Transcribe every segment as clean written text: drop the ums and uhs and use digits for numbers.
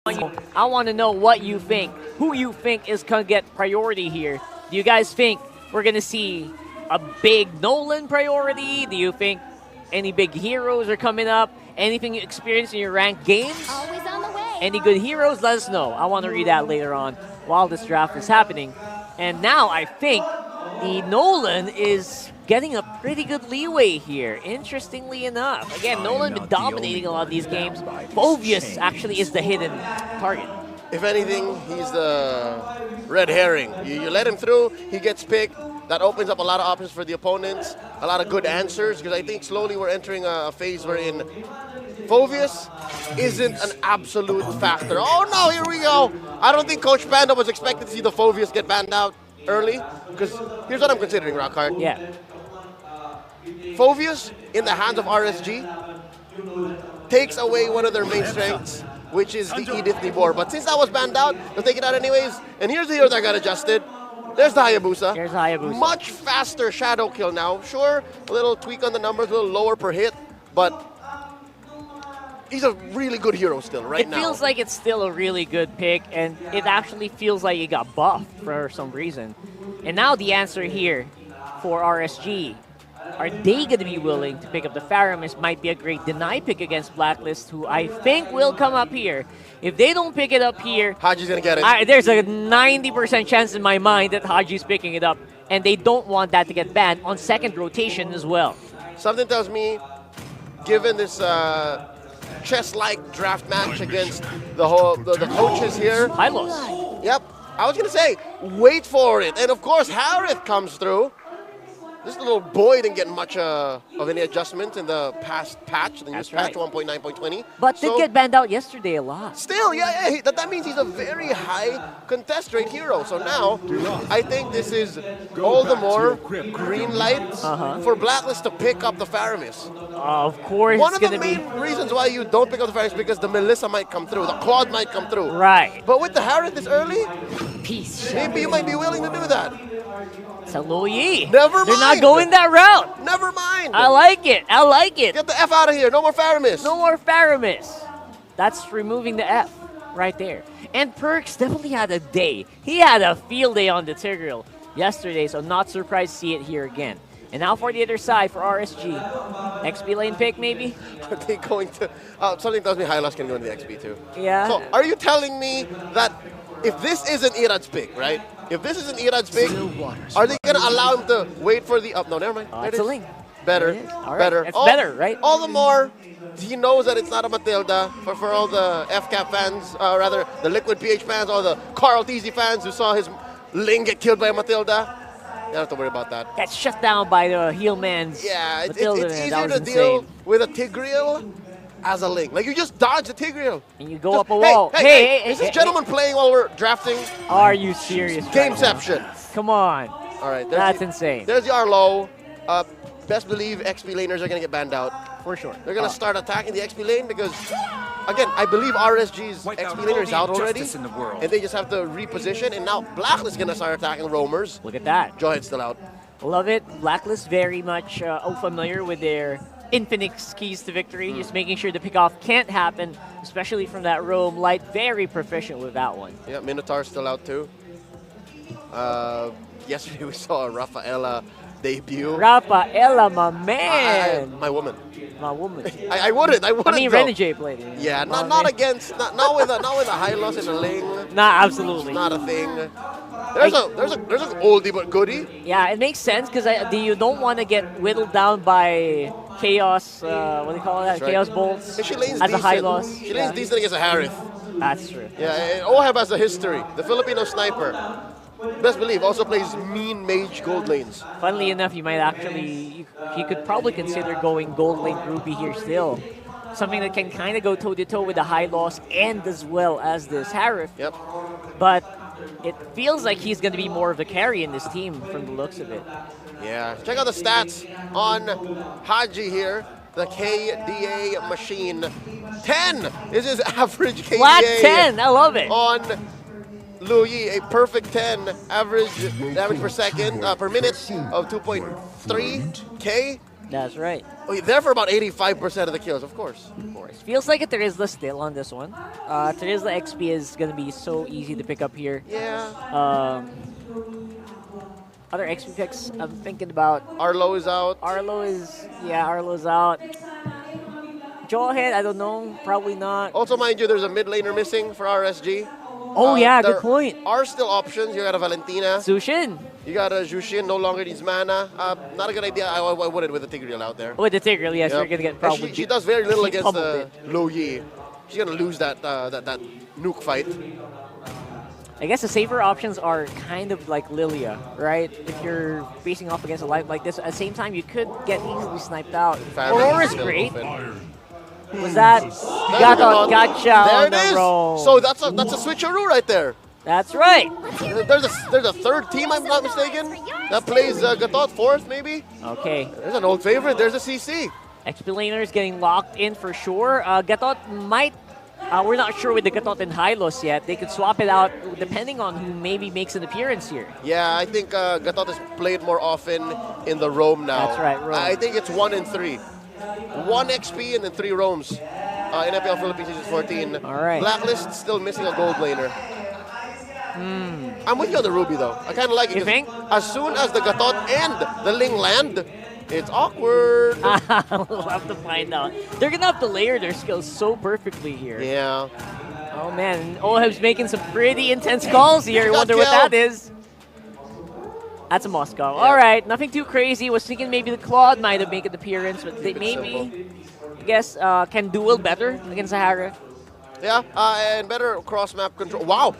I want to know what you think. Who you think is going to get priority here? Do you guys think we're going to see a big Nolan priority? Do you think any big heroes are coming up? Anything you experienced in your ranked games? Always on the way. Any good heroes? Let us know. I want to read that later on while this draft is happening. And now I think the Nolan is getting a pretty good leeway here, interestingly enough. Again, Nolan been dominating a lot of these games. Phoveus actually is the hidden target. If anything, he's the red herring. You let him through, he gets picked. That opens up a lot of options for the opponents, a lot of good answers, because I think slowly we're entering a phase wherein Phoveus isn't an absolute factor. Oh no, here we go. I don't think Coach Panda was expecting to see the Phoveus get banned out early, because here's what I'm considering, Rockhard. Yeah. Phoveus, in the hands of RSG, takes away one of their main strengths, which is the Edith Nibor. But since that was banned out, they'll take it out anyways. And here's the hero that got adjusted. There's the Hayabusa. There's Hayabusa. Much faster shadow kill now. Sure, a little tweak on the numbers, a little lower per hit, but he's a really good hero still right now. It feels like it's still a really good pick, and it actually feels like it got buffed for some reason. And now the answer here for RSG. Are they going to be willing to pick up the Faramis? Might be a great deny pick against Blacklist, who I think will come up here. If they don't pick it up here, Haji's going to get it. There's a 90% chance in my mind that Haji's picking it up, and they don't want that to get banned on second rotation as well. Something tells me, given this chess-like draft match against the coaches here. Hylos. Yep. I was going to say, wait for it. And of course, Harith comes through. This little boy didn't get much of any adjustment in the past patch, the newest patch 1.9.20. But did get banned out yesterday a lot. Still, yeah, that means he's a very high contest rate hero. So now, I think this is all the more green light for Blacklist to pick up the Faramis. Of course, one of the main reasons why you don't pick up the Faramis is because the Melissa might come through, the Claude might come through. Right. But with the Harith this early, peace. Maybe you might be willing to do that. It's a Lo Yi. Never mind. They're not going that route. Never mind. I like it. I like it. Get the F out of here. No more Faramis. No more Faramis. That's removing the F right there. And Perks definitely had a day. He had a field day on the Tigreal yesterday, so not surprised to see it here again. And now for the other side for RSG. XP lane pick, maybe? Are they going to... something tells me Hylos can go into the XP too. Yeah. So are you telling me that if this isn't Irad's pick, right? If this isn't Irad's pick, are they going to allow him to wait for the... no, never mind. It's a link. Better. All right. Better. It's better, right? All the more, he knows that it's not a Matilda. For all the FCAP fans, rather the Liquid PH fans, or the Carl TZ fans who saw his Ling get killed by a Matilda, you don't have to worry about that. Got shut down by the heel man's Matilda, it's easier to deal with a Tigreal as a Ling. Like, you just dodge the Tigreal. And you go up a wall. Hey, is this gentleman playing while we're drafting? Are you serious? Gameception. Come on. All right. That's insane. There's the Arlo. Best believe XP laners are going to get banned out. For sure. They're going to start attacking the XP lane because, again, I believe RSG's XP laner is out already. And they just have to reposition. And now Blacklist is going to start attacking roamers. Look at that. Jawhead's still out. Love it. Blacklist very much familiar with their infinite keys to victory. Just making sure the pickoff can't happen, especially from that roam. Light, very proficient with that one. Yeah, Minotaur's still out too. Yesterday we saw a Rafaela debut. Rafaela, my man. My woman. My woman. I wouldn't. I mean, Renegade played it. Yeah, not against, not with a high loss in a Ling. Nah, absolutely. It's not a thing. There's an oldie but goodie. Yeah, it makes sense because you don't want to get whittled down by Chaos. What do you call that? Right. Chaos bolts. And she lanes as a high loss. She lanes decent against a Harith. That's true. Yeah, and Oheb has a history. The Filipino sniper. Best believe also plays mean mage gold lanes. Funnily enough, you might actually, you could probably consider going gold lane Ruby here still. Something that can kind of go toe-to-toe with the high loss and as well as this Harith. Yep. But it feels like he's going to be more of a carry in this team from the looks of it. Yeah. Check out the stats on Haji here. The KDA machine. 10 is his average KDA. Flat 10. I love it. On Lo Yi, a perfect 10 average per second, per minute of 2.3K. That's right. Oh, there for about 85% of the kills, of course. Of course. Feels like a Terizla still on this one. Terizla XP is going to be so easy to pick up here. Yeah. Other XP picks I'm thinking about. Arlo is out. Arlo's out. Jawhead, I don't know. Probably not. Also, mind you, there's a mid laner missing for RSG. Oh, yeah, there good point. are still options. You got a Valentina. Zushin. You got a Jushin, no longer needs mana. Not a good idea. I wouldn't with the Tigreal out there. With the Tigreal, yes, you're going to get probably. She does very little against the Lo Yi. She's going to lose that nuke fight. I guess the safer options are kind of like Lilia, right? If you're facing off against a life like this, at the same time, you could get easily sniped out. Aurora's great. Was that gotcha there on it the is. roll. So that's a switcheroo right there. That's right. There's a third team, I'm not mistaken, that plays Gatot fourth, maybe. Okay. There's an old favorite. There's a CC. XP laners getting locked in for sure. Gatot might. We're not sure with the Gatot and Hylos yet. They could swap it out depending on who maybe makes an appearance here. Yeah, I think Gatot is played more often in the roam now. That's right, roam. I think it's 1 and 3. 1 XP and then 3 roams. In FPL Philippines Season 14. All right. Blacklist still missing a gold laner. I'm with you on the Ruby though. I kind of like it. You think? As soon as the Gatot and the Ling land, it's awkward. We'll have to find out. They're going to have to layer their skills so perfectly here. Yeah. Oh, man. Oheb's making some pretty intense calls here. I wonder what that is. That's a Moscow. Yeah. All right. Nothing too crazy. Was thinking maybe the Claude might have made an appearance, but they maybe, I guess, can duel better against Sahara. Yeah, and better cross-map control. Wow,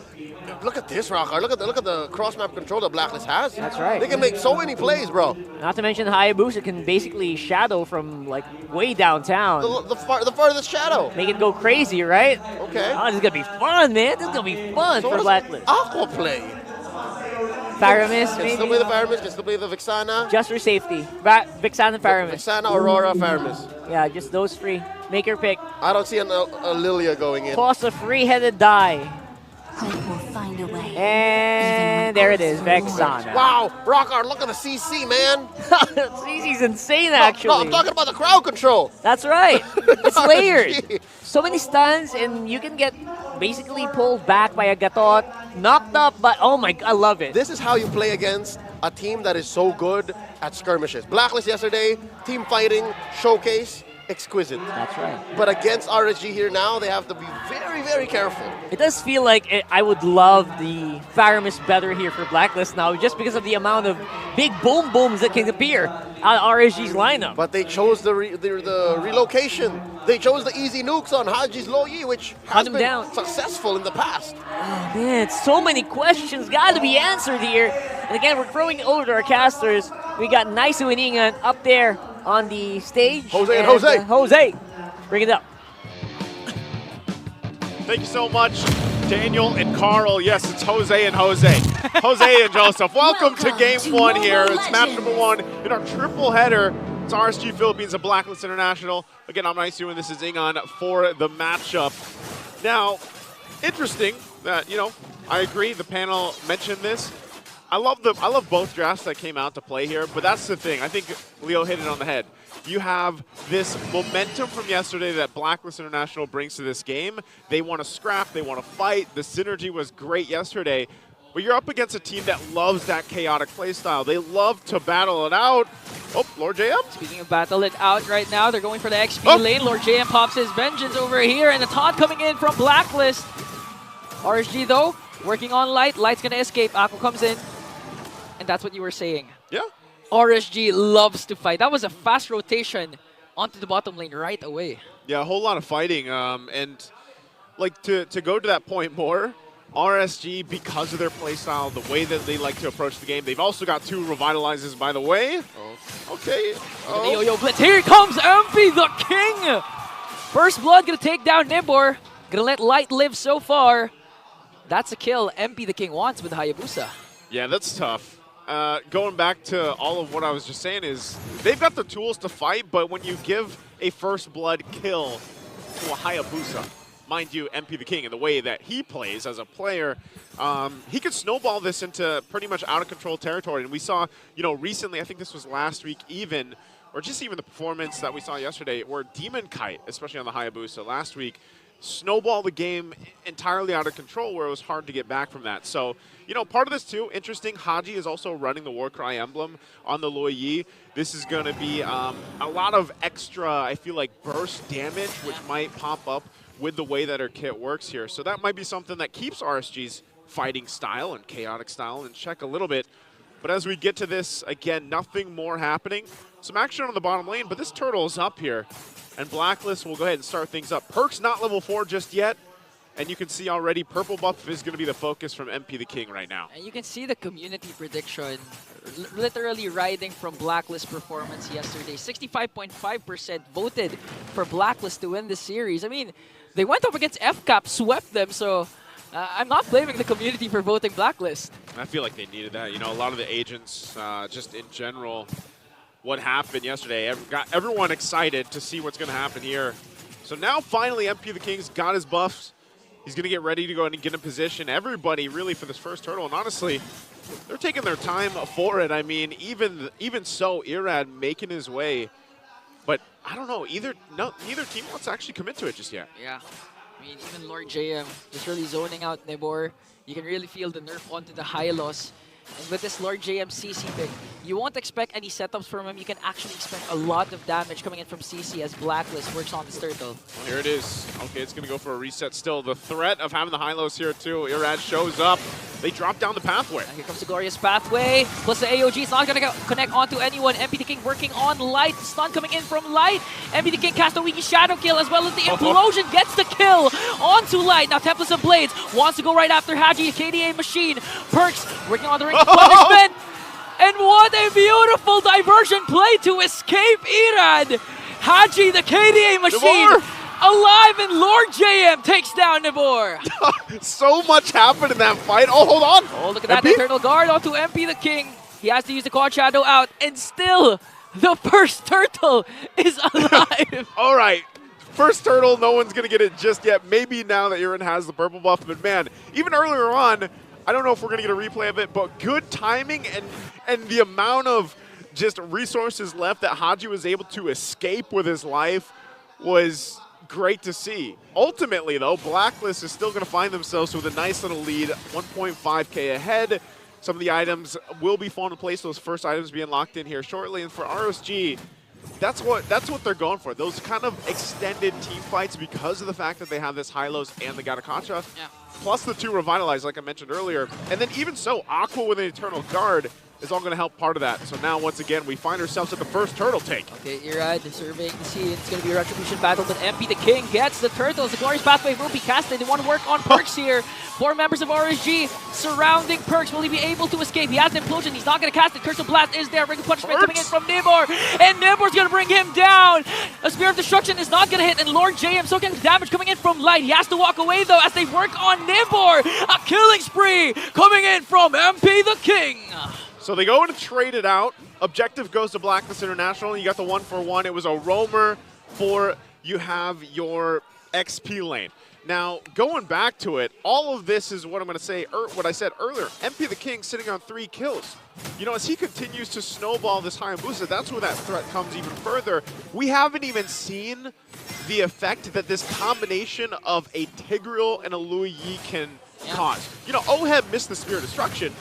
look at this, Rocker. Look at the cross-map control that Blacklist has. That's right. They can make so many plays, bro. Not to mention Hayabusa can basically shadow from like way downtown. The farthest shadow. Make it go crazy, right? Okay. Oh, this is gonna be fun, man. This is gonna be fun so for Blacklist. Aqua play. Paramis, can maybe? still play the Paramis, can still play the Vixana. Just for safety. Vixana and Paramis. Vixana, Aurora, Paramis. Yeah, just those three. Make your pick. I don't see a Lilia going in. Toss a free-headed die. Hope will find a way. And there it is, Vexana. Wow, Rockard, look at the CC, man. CC's insane, actually. No, I'm talking about the crowd control. That's right. It's layered. So many stuns, and you can get basically pulled back by a Gatot, knocked up, but oh my God, I love it. This is how you play against a team that is so good at skirmishes. Blacklist yesterday, team fighting, showcase, exquisite. That's right. But against RSG here now, they have to be very, very careful. It does feel like I would love the Faramis better here for Blacklist now, just because of the amount of big boom booms that can appear out of RSG's lineup. But they chose the relocation. They chose the easy nukes on Haji's Lo Yi, which has been successful in the past. Oh, man, so many questions got to be answered here. And again, we're throwing it over to our casters. We got Naisu and Ingan up there on the stage. Jose and Jose. Jose, bring it up. Thank you so much, Daniel and Carl. Yes, it's Jose and Jose. Jose and Joseph. Welcome to Game 1 here. It's match number 1 in our triple header. It's RSG Philippines and Blacklist International. Again, I'm Naisu and this is Ingan for the matchup. Now, interesting that, I agree, the panel mentioned this. I love both drafts that came out to play here, but that's the thing. I think Leo hit it on the head. You have this momentum from yesterday that Blacklist International brings to this game. They want to scrap, they want to fight. The synergy was great yesterday, but you're up against a team that loves that chaotic playstyle. They love to battle it out. Oh, Lord JM. Speaking of battle it out right now, they're going for the XP lane. Lord JM pops his vengeance over here, and the taunt coming in from Blacklist. RSG though, working on Light. Light's gonna escape. Aqua comes in. And that's what you were saying. Yeah. RSG loves to fight. That was a fast rotation onto the bottom lane right away. Yeah, a whole lot of fighting. And like to go to that point more, RSG, because of their playstyle, the way that they like to approach the game, they've also got 2 revitalizes, by the way. Oh. Okay. The yo-yo blitz. Here comes MP, the king. First blood gonna take down Nibor. Gonna let Light live so far. That's a kill MP the king wants with Hayabusa. Yeah, that's tough. Going back to all of what I was just saying is they've got the tools to fight, but when you give a first blood kill to a Hayabusa, mind you, MP the King, and the way that he plays as a player, he could snowball this into pretty much out of control territory. And we saw, recently, I think this was last week even, or just even the performance that we saw yesterday, where Demon Kite, especially on the Hayabusa last week, snowballed the game entirely out of control where it was hard to get back from that. So, you know, part of this too, interesting, Haji is also running the Warcry emblem on the Loi Yi. This is going to be a lot of extra, I feel like, burst damage, which might pop up with the way that her kit works here. So that might be something that keeps RSG's fighting style and chaotic style in check a little bit. But as we get to this, again, nothing more happening. Some action on the bottom lane, but this turtle is up here. And Blacklist will go ahead and start things up. Perk's not level 4 just yet. And you can see already purple buff is going to be the focus from MP the King right now. And you can see the community prediction literally riding from Blacklist performance yesterday. 65.5% voted for Blacklist to win the series. I mean, they went up against FCAP, swept them, so I'm not blaming the community for voting Blacklist. I feel like they needed that. You know, a lot of the agents, just in general, what happened yesterday got everyone excited to see what's going to happen here. So now finally MP the King's got his buffs. He's going to get ready to go and get in position. Everybody really for this first turtle. And honestly, they're taking their time for it. I mean, even so, Irad making his way. But I don't know, neither team wants to actually commit to it just yet. Yeah. I mean, even Lord JM just really zoning out Nebor. You can really feel the nerf onto the Hylos. And with this Lord JM CC pick, you won't expect any setups from him. You can actually expect a lot of damage coming in from CC as Blacklist works on this turtle. Well, here it is. Okay, it's going to go for a reset still. The threat of having the Hylos here too. Irad shows up. They drop down the pathway. And here comes the glorious pathway. Plus the AOG is not going to connect onto anyone. MP the King working on Light. Stun coming in from Light. MP the King casts a Wiki Shadow kill as well as the Implosion gets the kill onto Light. Now Tempest of Blades wants to go right after Haji, KDA Machine. Perks working on the ring punishment. And what a beautiful diversion play to escape Irad. Haji, the KDA Machine, alive, and Lord JM takes down Nabor. So much happened in that fight. Oh, hold on. Oh, look at that Eternal Guard onto MP the King. He has to use the Quad Shadow out, and still the first turtle is alive. All right. First turtle, no one's going to get it just yet. Maybe now that Iran has the purple buff, but man, even earlier on, I don't know if we're going to get a replay of it, but good timing and the amount of just resources left that Haji was able to escape with his life was great to see. Ultimately, though, Blacklist is still going to find themselves with a nice little lead, 1.5K ahead. Some of the items will be falling in place, those first items being locked in here shortly. And for RSG, that's what they're going for. Those kind of extended team fights because of the fact that they have this Hylos and the Gatakacha. Yeah. Plus the two Revitalize, like I mentioned earlier. And then even so, Aqua with an Eternal Guard is all going to help part of that. So now, once again, we find ourselves at the first turtle take. Okay, Irad surveying the scene. It's going to be a retribution battle, but MP the King gets the turtles. The Glorious Pathway will be casted. They want to work on Perks here. 4 members of RSG surrounding Perks. Will he be able to escape? He has the Implosion. He's not going to cast it. Curse of Blast is there. Ring of Punishment coming in from Nibor. And Nibor's going to bring him down. A Spear of Destruction is not going to hit. And Lord JM soaking damage coming in from Light. He has to walk away, though, as they work on Nibor. A killing spree coming in from MP the King. So they go and trade it out. Objective goes to Blacklist International. You got the 1-for-1. It was a roamer for you have your XP lane. Now, going back to it, all of this is what I'm going to say, what I said earlier. MP the King sitting on 3 kills. You know, as he continues to snowball this Hayabusa, that's where that threat comes even further. We haven't even seen the effect that this combination of a Tigreal and a Louis Yi can cause. You know, Oheb missed the Spear of Destruction,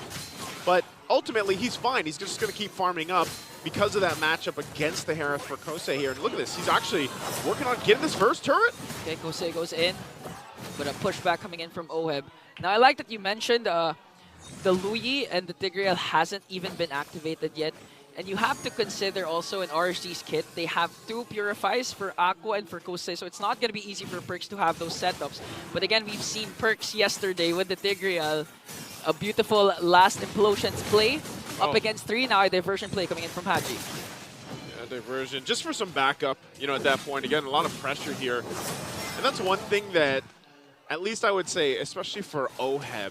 but ultimately, he's fine. He's just going to keep farming up because of that matchup against the Harris for Kosei here. And look at this. He's actually working on getting this first turret. Okay, Kosei goes in, but a pushback coming in from Oheb. Now, I like that you mentioned the Louis and the Tigreal hasn't even been activated yet. And you have to consider also in RSG's kit, they have 2 Purifies for Aqua and for Kosei, so it's not going to be easy for Perks to have those setups. But again, we've seen Perks yesterday with the Tigreal. A beautiful last Implosions play up against 3. Now a diversion play coming in from Haji. Yeah, diversion. Just for some backup, you know, at that point. Again, a lot of pressure here. And that's one thing that, at least I would say, especially for Oheb,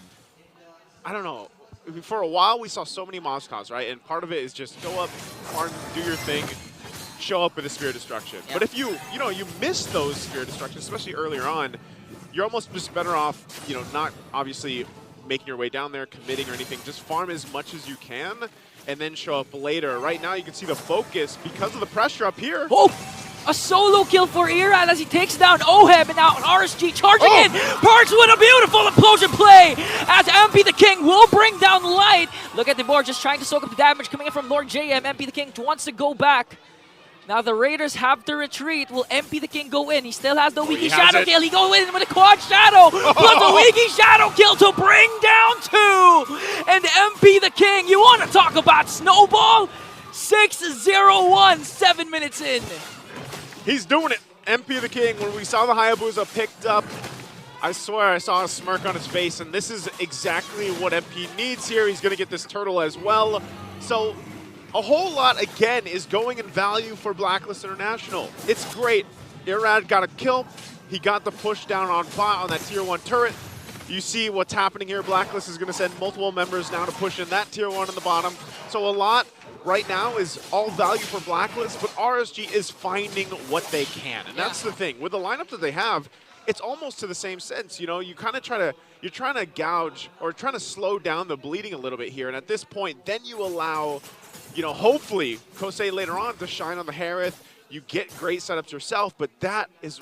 I don't know. For a while, we saw so many Moscows, right? And part of it is just go up, farm, do your thing, show up with a Spear of Destruction. Yep. But if you miss those Spear of Destruction, especially earlier on, you're almost just better off, you know, not obviously making your way down there, committing or anything. Just farm as much as you can and then show up later. Right now you can see the focus because of the pressure up here. Oh! A solo kill for Irad as he takes down Oheb, and now RSG charging in. Perks with a beautiful implosion play as MP the King will bring down Light. Look at the board, just trying to soak up the damage coming in from Lord JM. MP the King wants to go back. Now the Raiders have to retreat. Will MP the King go in? He still has the Wiki Shadow kill. He goes in with a quad shadow plus a Wiki Shadow kill to bring down 2. And MP the King, you want to talk about snowball? 6-0-1, 7 minutes in. He's doing it. MP the King, when we saw the Hayabusa picked up, I swear I saw a smirk on his face, and this is exactly what MP needs here. He's going to get this turtle as well. So a whole lot, again, is going in value for Blacklist International. It's great. Irad got a kill. He got the push down on bot on that tier 1 turret. You see what's happening here. Blacklist is going to send multiple members now to push in that tier 1 on the bottom. So a lot right now is all value for Blacklist, but RSG is finding what they can. And that's the thing. With the lineup that they have, it's almost to the same sense. You know, you kind of you're trying to gouge or trying to slow down the bleeding a little bit here. And at this point, then you allow, you know, hopefully Kosei later on to shine on the Harith. You get great setups yourself, but that is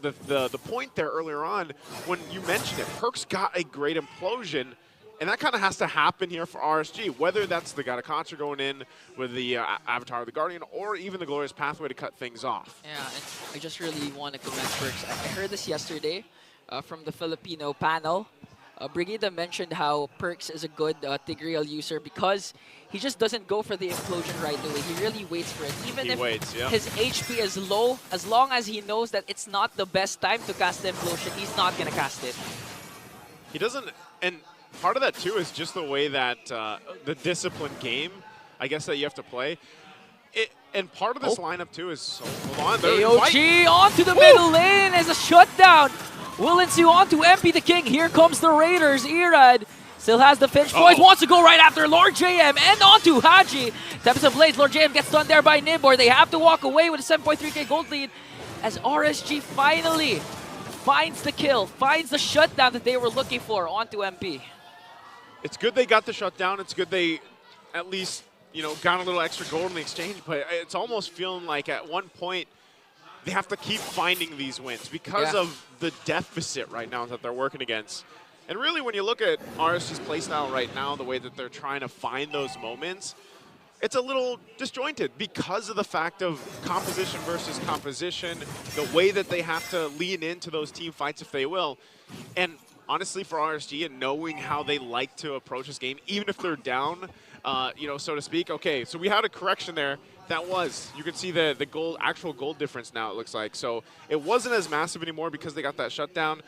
the point there earlier on when you mentioned it. Perks got a great implosion. And that kind of has to happen here for RSG, whether that's the Gatacontra going in with the Avatar of the Guardian or even the Glorious Pathway to cut things off. Yeah, and I just really want to commend Perks. I heard this yesterday from the Filipino panel. Brigida mentioned how Perks is a good Tigreal user because he just doesn't go for the implosion right away. He really waits for it. Even if his HP is low, as long as he knows that it's not the best time to cast the implosion, he's not going to cast it. He doesn't, and part of that too is just the way that the disciplined game, I guess, that you have to play. And part of this lineup too is, hold on, AOG onto the middle lane as a shutdown will ensue onto MP the King. Here comes the Raiders. Irad still has the Finch Boys, wants to go right after Lord JM and onto Haji. Tempest of Blades, Lord JM gets done there by Nibor. They have to walk away with a 7.3k gold lead as RSG finally finds the kill, finds the shutdown that they were looking for onto MP. It's good they got the shutdown. It's good they at least, you know, got a little extra gold in the exchange, but it's almost feeling like at one point they have to keep finding these wins because of the deficit right now that they're working against. And really, when you look at RSG's playstyle right now, the way that they're trying to find those moments, it's a little disjointed because of the fact of composition versus composition, the way that they have to lean into those team fights if they will. And honestly, for RSG and knowing how they like to approach this game, even if they're down, you know, so to speak. Okay, so we had a correction there. That was, you can see the actual gold difference now, it looks like. So it wasn't as massive anymore because they got that shutdown.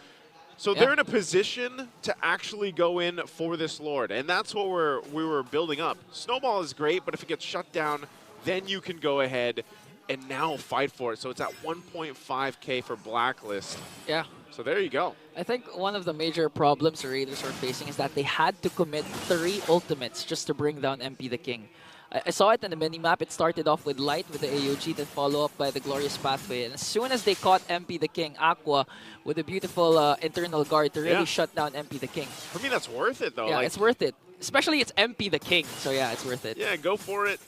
So they're in a position to actually go in for this Lord, and that's what we were building up. Snowball is great, but if it gets shut down, then you can go ahead and now fight for it. So it's at 1.5k for Blacklist. Yeah. So there you go. I think one of the major problems the Raiders were facing is that they had to commit 3 ultimates just to bring down MP the King. I saw it in the minimap. It started off with Light with the AOG, then follow up by the Glorious Pathway. And as soon as they caught MP the King, Aqua with a beautiful internal guard to really shut down MP the King. For me, that's worth it, though. Yeah, like, it's worth it. Especially it's MP the King, so yeah, it's worth it. Yeah, go for it.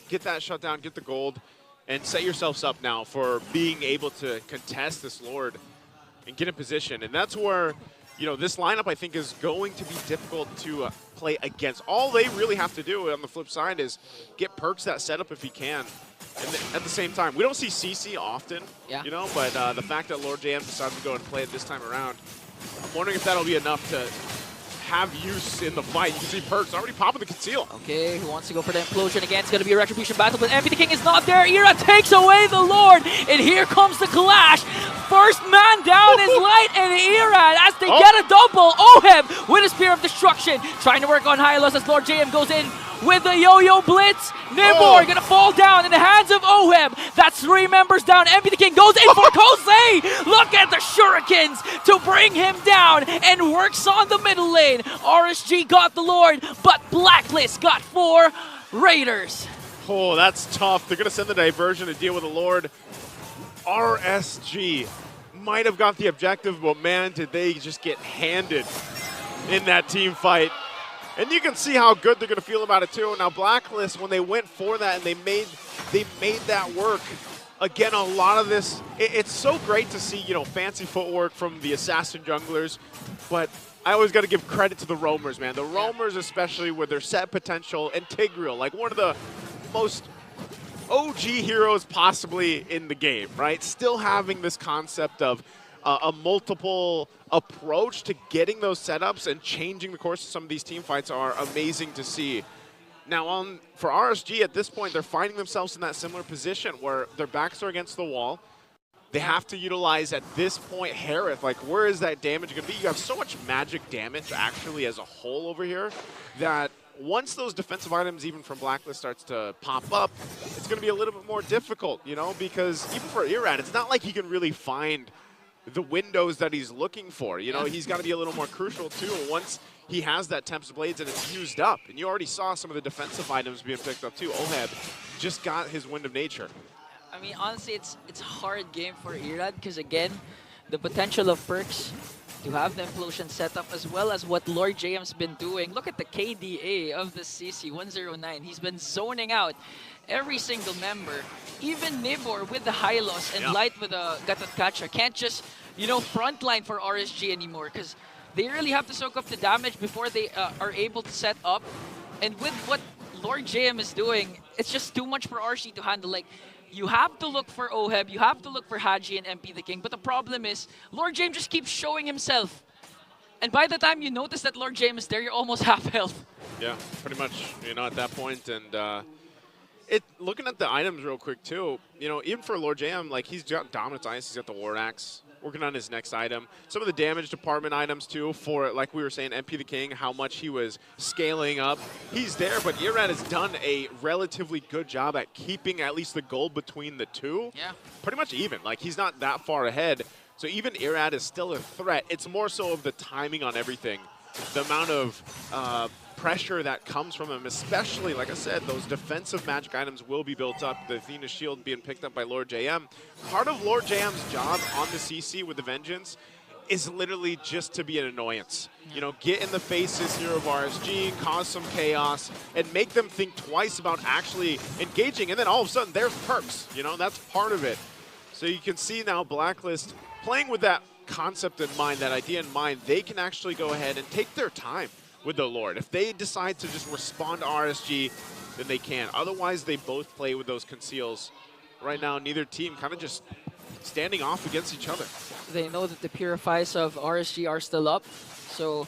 Get that shutdown, get the gold, and set yourselves up now for being able to contest this Lord and get in position. And that's where, you know, this lineup, I think, is going to be difficult to play against. All they really have to do on the flip side is get Perks that setup if he can. And at the same time, we don't see CC often, you know, but the fact that Lord JM decided to go and play it this time around, I'm wondering if that'll be enough to have use in the fight. You can see Perks already popping the conceal. Okay, who wants to go for the implosion again? It's going to be a retribution battle, but MP the King is not there. Ira takes away the Lord, and here comes the clash. First man down is Light and Irad as they get a double. Oheb with a Spear of Destruction, trying to work on Hylos as Lord JM goes in with the Yo-Yo Blitz. Nibor gonna fall down in the hands of Oheb. That's 3 members down. MP the King goes in for Kosei. Look at the shurikens to bring him down and works on the middle lane. RSG got the Lord, but Blacklist got 4 Raiders. Oh, that's tough. They're gonna send the diversion to deal with the Lord. RSG might have got the objective, but man, did they just get handed. in that team fight. And you can see how good they're going to feel about it too. Now Blacklist, when they went for that and they made that work. Again, a lot of this, it's so great to see, you know, fancy footwork from the assassin junglers, but I always got to give credit to the roamers, man. The roamers, especially with their set potential, and Tigreal, like one of the most OG heroes possibly in the game, right? Still having this concept of a multiple approach to getting those setups and changing the course of some of these team fights are amazing to see. Now, for RSG, at this point, they're finding themselves in that similar position where their backs are against the wall. They have to utilize, at this point, Harith. Like, where is that damage going to be? You have so much magic damage, actually, as a whole over here, that once those defensive items, even from Blacklist, starts to pop up, it's going to be a little bit more difficult, you know, because even for Irad, it's not like he can really find the windows that he's looking for. You know, he's got to be a little more crucial, too. Once he has that Tempest Blades and it's used up, and you already saw some of the defensive items being picked up, too. Oheb just got his Wind of Nature. I mean, honestly, it's a hard game for Irad because, again, the potential of Perks to have the implosion set up as well as what Lord JM's been doing. Look at the KDA of the CC, 109. He's been zoning out every single member. Even Nibor with the Hylos and Light with a Gatot can't just, you know, frontline for RSG anymore because they really have to soak up the damage before they are able to set up. And with what Lord JM is doing, it's just too much for RSG to handle. Like, you have to look for Oheb, you have to look for Haji and MP the King, but the problem is, Lord James just keeps showing himself. And by the time you notice that Lord James is there, you're almost half health. Yeah, pretty much, you know, at that point. And looking at the items real quick, too, you know, even for Lord JM, like, he's got Dominance Ice, he's got the War Axe, working on his next item. Some of the damage department items, too, for, like we were saying, MP the King, how much he was scaling up. He's there, but Irad has done a relatively good job at keeping at least the goal between the two. Yeah. Pretty much even. Like, he's not that far ahead. So even Irad is still a threat. It's more so of the timing on everything. The amount of pressure that comes from him, especially, like I said, those defensive magic items will be built up. The Athena Shield being picked up by Lord JM. Part of Lord JM's job on the CC with the Vengeance is literally just to be an annoyance. You know, get in the faces here of RSG, cause some chaos, and make them think twice about actually engaging, and then all of a sudden there's Perks. You know, that's part of it. So you can see now Blacklist playing with that concept in mind, that idea in mind. They can actually go ahead and take their time with the Lord. If they decide to just respond to RSG, then they can. Otherwise, they both play with those conceals. Right now, neither team kind of just standing off against each other. They know that the Purifies of RSG are still up. So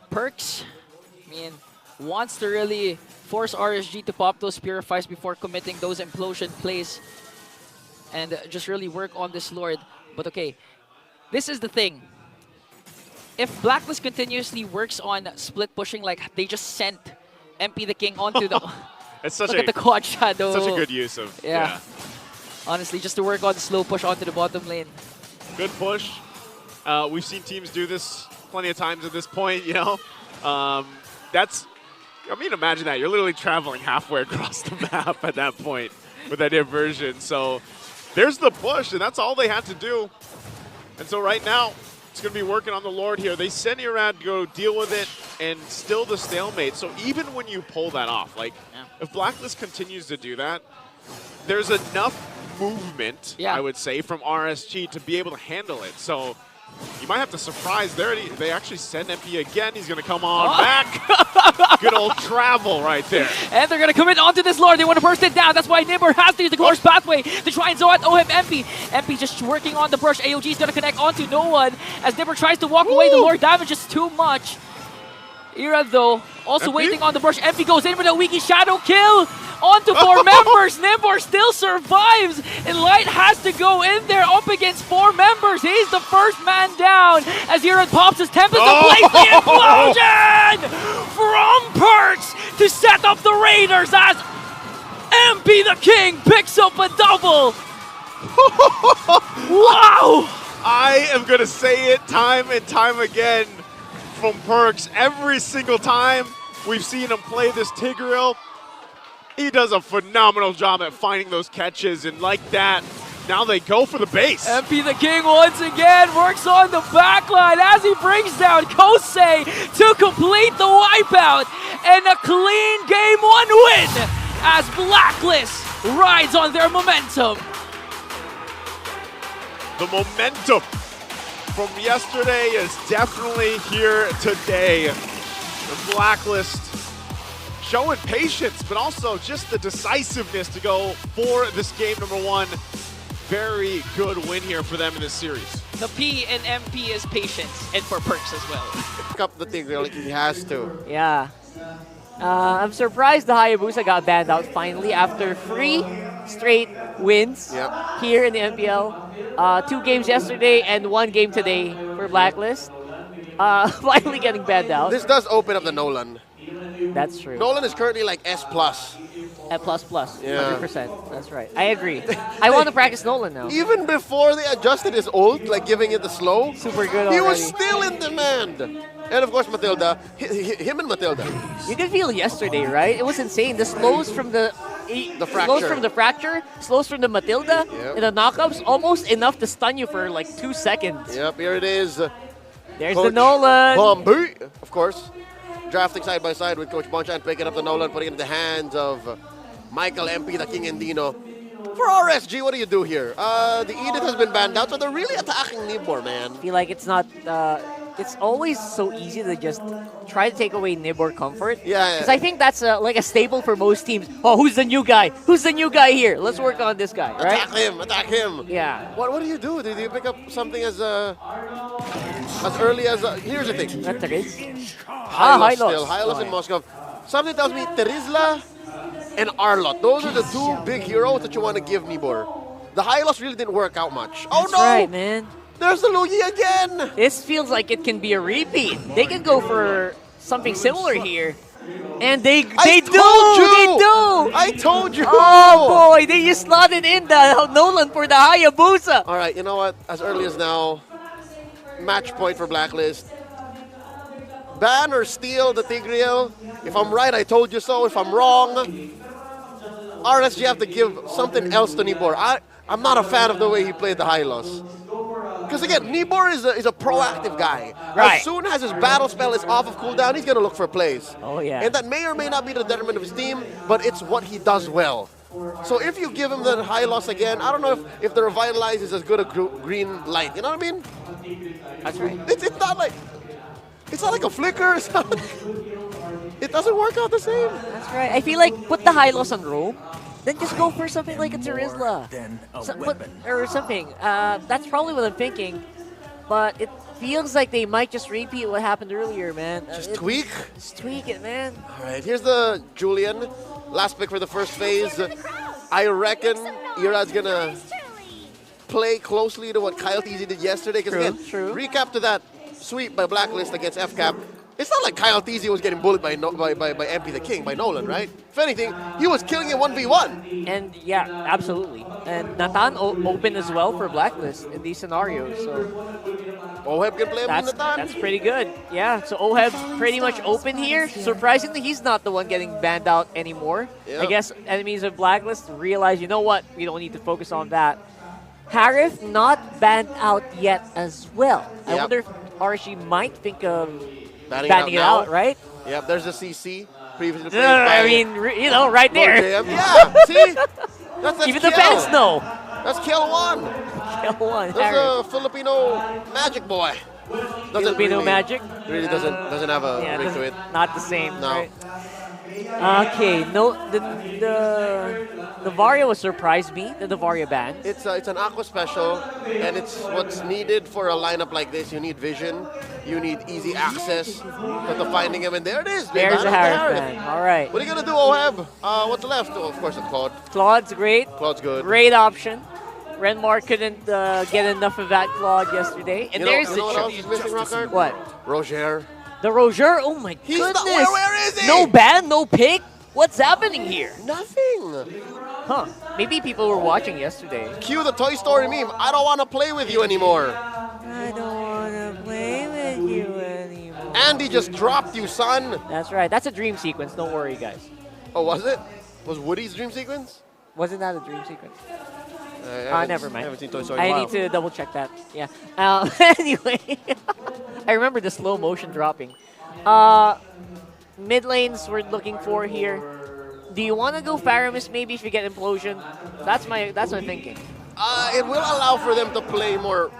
Perks, I mean, wants to really force RSG to pop those Purifies before committing those implosion plays and just really work on this Lord. But okay, this is the thing. If Blacklist continuously works on split pushing, like they just sent MP the King onto the... It's such look at the quad shadow. Such a good use of... Yeah. Honestly, just to work on the slow push onto the bottom lane. Good push. We've seen teams do this plenty of times at this point, you know. That's... I mean, imagine that. You're literally traveling halfway across the map at that point with that inversion. So there's the push, and that's all they had to do. And so right now, it's going to be working on the Lord here. They send Irad to go deal with it, and still the stalemate. So even when you pull that off, like, if Blacklist continues to do that, there's enough movement, I would say, from RSG to be able to handle it. So you might have to surprise. They actually send MP again. He's going to come on back. Good old travel right there. And they're going to commit onto this Lord. They want to burst it down. That's why Nibor has to use the Glorious Pathway to try and Zoat Oheb MP. MP just working on the brush. AOG is going to connect onto no one. As Nibor tries to walk away, the Lord damage is too much. Irad, though, also waiting on the brush. MP goes in with a Wiki Shadow kill onto 4 members. Nibor still survives, and Light has to go in there up against 4 members. He's the first man down as Irad pops his Tempest to place the implosion from Perks to set up the Raiders as MP the King picks up a double. Wow! I am going to say it time and time again. From Perks, every single time we've seen him play this Tigreal, he does a phenomenal job at finding those catches, and like that, Now they go for the base. MP the King once again works on the backline as he brings down Kosei to complete the wipeout. And a clean game 1 win as Blacklist rides on their momentum. The momentum from yesterday is definitely here today. The Blacklist showing patience, but also just the decisiveness to go for this game number 1. Very good win here for them in this series. The P in MP is patience and for perks as well. Pick up the thing, like he has to. Yeah. I'm surprised the Hayabusa got banned out finally after 3 straight wins Yep. here in the MPL. 2 games yesterday and 1 game today for Blacklist. Finally getting banned out. This does open up the Nolan. That's true. Nolan is currently like S+. At plus, Yeah. 100%. That's right. I agree. I want to practice Nolan now. Even before they adjusted his ult, like giving it the slow, Super good he already. was still in demand. And of course, Matilda, him and Matilda. You could feel yesterday, right? It was insane. The slows from the slows fracture. from the fracture, slows from the Matilda, Yep. and the knockups, almost enough to stun you for like 2 seconds. Yep, here it is. There's Coach the Nolan. Bombi, of course. Drafting side by side with Coach Bonchan, picking up the Nolan, putting it in the hands of Michael MP, the King Andino. For RSG, what do you do here? The Edith has been banned out, so they're really attacking Nibor, man. I feel like it's not. It's always so easy to just try to take away Nibor comfort. Yeah. Because I think that's like a staple for most teams. Oh, who's the new guy? Who's the new guy here? Let's work on this guy, right? Attack him. Yeah. What do you do? Do you pick up something as early as here's the thing. That is. Hylos Hylos. still. Hylos Oh, in yeah. Moscow. Something tells me Terizla and Arlot. Those are the 2 big heroes that you want to give Nibor. The Hylos really didn't work out much. Oh That's no! right, man. There's the Luyi again! This feels like it can be a repeat. They can go for something similar here. And they do! I told you! Oh boy, they just slotted in the Nolan for the Hayabusa. Alright, you know what? As early as now, match point for Blacklist. Ban or steal the Tigreal. If I'm right, I told you so. If I'm wrong, RSG have to give something else to Nibor. I'm not a fan of the way he played the Hylos. Because again, Nibor is a proactive guy. Right. As soon as his battle spell is off of cooldown, he's going to look for plays. Oh, yeah. And that may or may not be the detriment of his team, but it's what he does well. So if you give him the Hylos again, I don't know if the Revitalize is as good a green light. You know what I mean? That's right. It's not like... It's not like a flicker. It's not, it doesn't work out the same. That's right. I feel like put the Hylos on roam, then just go for something like a Terizla. Or something. That's probably what I'm thinking. But it feels like they might just repeat what happened earlier, man. Just tweak. Just tweak it, man. All right, here's the Julian. Last pick for the first phase. I reckon Irad's going to play closely to what Kyle Teasy did yesterday. Because again, recap to that sweep by Blacklist against FCAP. It's not like Kyle Teasy was getting bullied by MP the King, by Nolan, right? If anything, he was killing it 1v1. And yeah, absolutely. And Nathan open as well for Blacklist in these scenarios. So Oheb can play him with Nathan. That's pretty good. Yeah, so Oheb pretty much open here. Surprisingly, he's not the one getting banned out anymore. Yep. I guess enemies of Blacklist realize, you know what, we don't need to focus on that. Harith not banned out yet as well. I wonder if RSG might think of banning it out, right? Yep, there's a CC. Previously played I by mean, you know, right there. JM. Yeah, see? That's Even kill. the fans know. That's kill 1. Kill 1, That's Harith. a Filipino magic boy. Filipino magic? Really doesn't have a ring to it. Not the same, No. right? Okay, no, the Varia was surprised me, the Varia ban. It's an Aqua special, and it's what's needed for a lineup like this. You need vision, you need easy access to finding him, and there it is. There's a Harith ban. All right. What are you gonna do, Oheb? What's left? Oh, of course, it's Claude. Claude's great. Claude's good. Great option. Renmar couldn't get enough of that Claude yesterday. And there's you know what the else is missing, Rockard? What? Roger. The Roger? Oh my He's goodness. not, where is he? No ban, no pick? What's happening here? Nothing. Huh. Maybe people were watching yesterday. Cue the Toy Story meme. I don't want to play with you anymore. I don't want to play with you anymore. Andy just dropped you, son. That's right. That's a dream sequence. Don't worry, guys. Oh, was it? Was Woody's dream sequence? Wasn't that a dream sequence? Never mind. I haven't seen Toy Story in a I while. need to double check that. Yeah. Anyway, I remember the slow motion dropping. Mid lanes we're looking for here. Do you want to go Faramis maybe if you get Implosion? That's my thinking. It will allow for them to play more.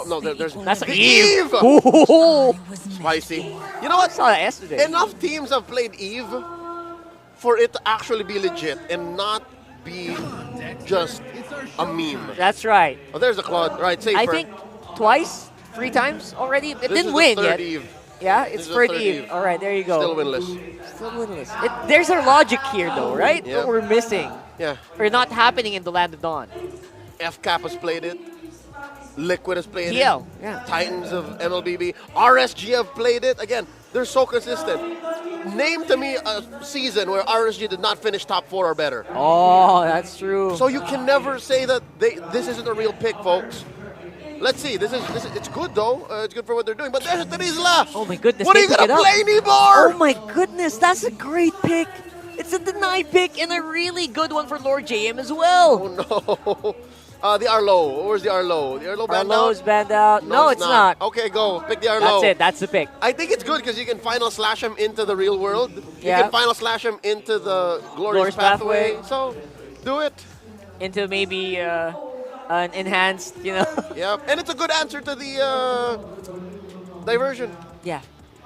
No, there's That's the Eve. Eve. Ooh. Spicy. You know what? I saw that yesterday. Enough teams have played Eve for it to actually be legit and not be just a meme. That's right. Oh, there's the Claude. Right, safer. I think twice, 3 times already. It This didn't is win the third yet. Eve. Yeah, This it's is the third third Eve. Eve. All right, there you go. Still winless. Still winless. There's our logic here, though, right? Yeah. What we're missing. Yeah. Or not happening in the Land of Dawn. FCAP has played it. Liquid has played TL, it. yeah. Titans of MLBB. RSG have played it. Again, they're so consistent. Name to me a season where RSG did not finish top 4 or better. Oh, that's true. So you can never say that this isn't a real pick, folks. Let's see. This is it's good though. It's good for what they're doing. But there's Terizla. Oh my goodness. What are they you pick gonna it up. play, Nibor? Oh my goodness, that's a great pick. It's a deny pick and a really good one for Lord JM as well. Oh no. The Arlo. Where's the Arlo? The Arlo banned Arlo's out? banned out. No, it's not. Okay, go. Pick the Arlo. That's it. That's the pick. I think it's good because you can final slash him into the real world. You Yeah. can final slash him into the glorious Glorious pathway. pathway. So, do it. Into maybe an enhanced, you know. Yeah, and it's a good answer to the diversion. Yeah.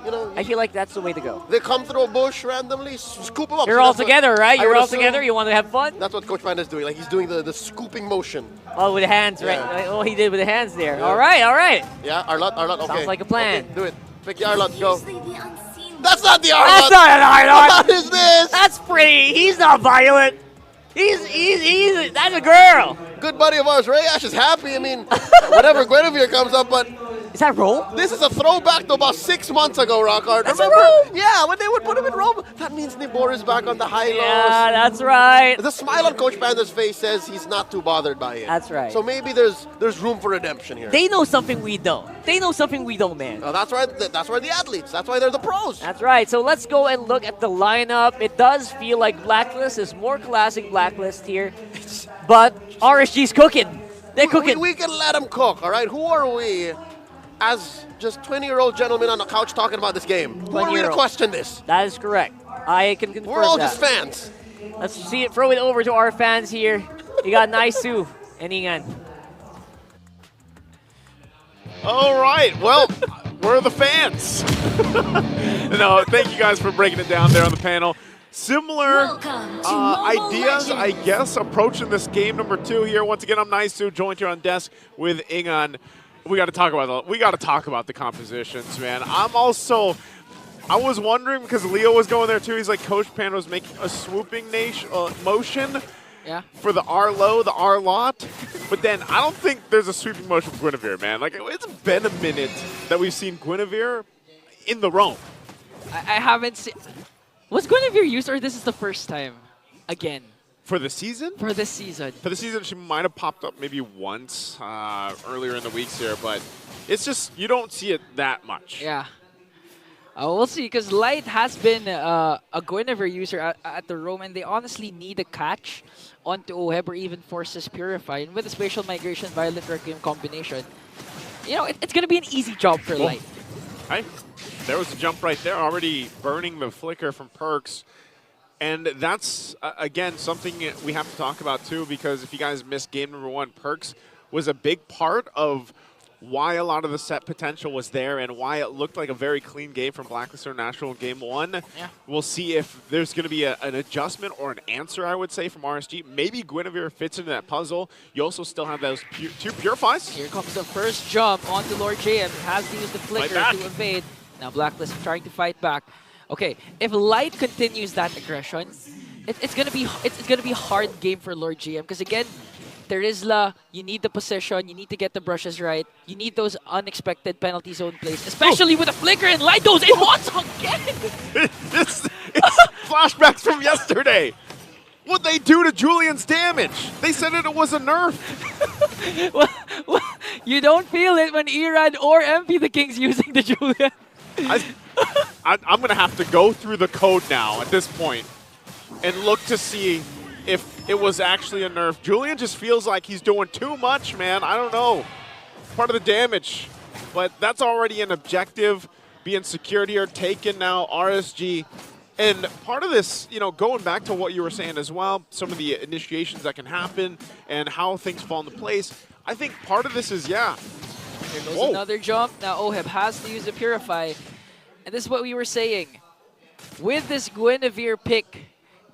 You know, I feel like that's the way to go. they come through a bush randomly, scoop them up. You're So all that's what- together, right? I You're would all assume together. You want to have fun? That's what Coach Panda's doing. Like he's doing the scooping motion. Oh, with the hands, right? Yeah. Like, oh, he did with the hands there. Yeah. All right, all right. Yeah, Arlot. Okay. Sounds like a plan. Okay, do it. Pick the Arlot. Go. Usually the unseen. That's not the Arlot. That's not an Arlot. What is this? That's pretty. He's not violent. He's that's a girl. Good buddy of ours, Ray Ash, is happy. I mean, whatever Guinevere comes up, but Is that roll? this is a throwback to about 6 months ago, Rockhard. That's a Remember? robe. Yeah, when they would put him in robe. That means Nibor is back on the high lows. Yeah, that's right. The smile on Coach Panda's face says he's not too bothered by it. That's right. So maybe there's room for redemption here. They know something we don't. They know something we don't, man. That's right. That's why the athletes. That's why they're the pros. That's right. So let's go and look at the lineup. It does feel like Blacklist is more classic Blacklist here, but RSG's cooking. They're cooking. We can let them cook, all right? Who are we as just 20-year-old gentlemen on the couch talking about this game? Who are we to 20-year-old. question this? That is correct. I can confirm We're all that. just fans. Let's see it. Throw it over to our fans here. You got Naisu and Ingan. All right, well, we're the fans. No, thank you guys for breaking it down there on the panel. Similar Welcome to Mobile ideas, I Legends. guess, approaching this game number 2 here. Once again, I'm Naisu, joined here on desk with Ingan. We got to talk about the compositions, man. I was wondering because Leo was going there too. He's like, Coach Panda was making a swooping motion. Yeah. For the R-Low, the R-Lot. But then I don't think there's a sweeping motion for Guinevere, man. Like, it's been a minute that we've seen Guinevere in the roam. I haven't seen. Was Guinevere used, or this is the first time? Again. For the season? For this season. For the season, she might have popped up maybe once earlier in the weeks here, but it's just, you don't see it that much. Yeah. We'll see, because Light has been a Guinevere user at the Roam, and they honestly need a catch onto Oheb or even Forces Purify. And with the Spatial Migration Violent Requiem combination, you know, it's going to be an easy job for Light. Hey, there was a jump right there, already burning the flicker from Perks. And that's, again, something we have to talk about, too, because if you guys missed game number 1, Perks was a big part of why a lot of the set potential was there and why it looked like a very clean game from Blacklist International in game 1. Yeah. We'll see if there's going to be an adjustment or an answer, I would say, from RSG. Maybe Guinevere fits into that puzzle. You also still have those 2 Purifies. Here comes the first jump onto Lord JM. Has to use the flicker back. to evade. Now Blacklist trying to fight back. Okay, if Light continues that aggression, it's gonna be a hard game for Lord GM because again, Terizla, you need the position, you need to get the brushes right, you need those unexpected penalty zone plays, especially with a flicker and Light goes in once again. It's flashbacks from yesterday. What'd they do to Julian's damage? They said it was a nerf. well, you don't feel it when Irad or MP the King's using the Julian. I'm going to have to go through the code now at this point and look to see if it was actually a nerf. Julian just feels like he's doing too much, man. I don't know. Part of the damage. But that's already an objective being secured here, taken now, RSG. And part of this, you know, going back to what you were saying as well, some of the initiations that can happen and how things fall into place, I think part of this is, yeah. Here goes another jump. Now Oheb has to use the Purify. And this is what we were saying. With this Guinevere pick,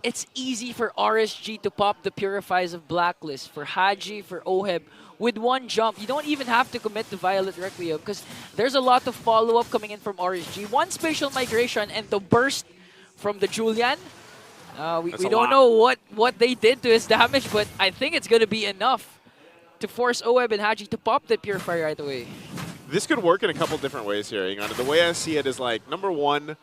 it's easy for RSG to pop the Purifies of Blacklist, for Haji, for Oheb. With one jump, you don't even have to commit to Violet Requiem because there's a lot of follow-up coming in from RSG. One spatial migration and the burst from the Julian. We don't know what they did to his damage, but I think it's going to be enough to force Oheb and Haji to pop the Purifier right away. This could work in a couple different ways here. The way I see it is like, number one,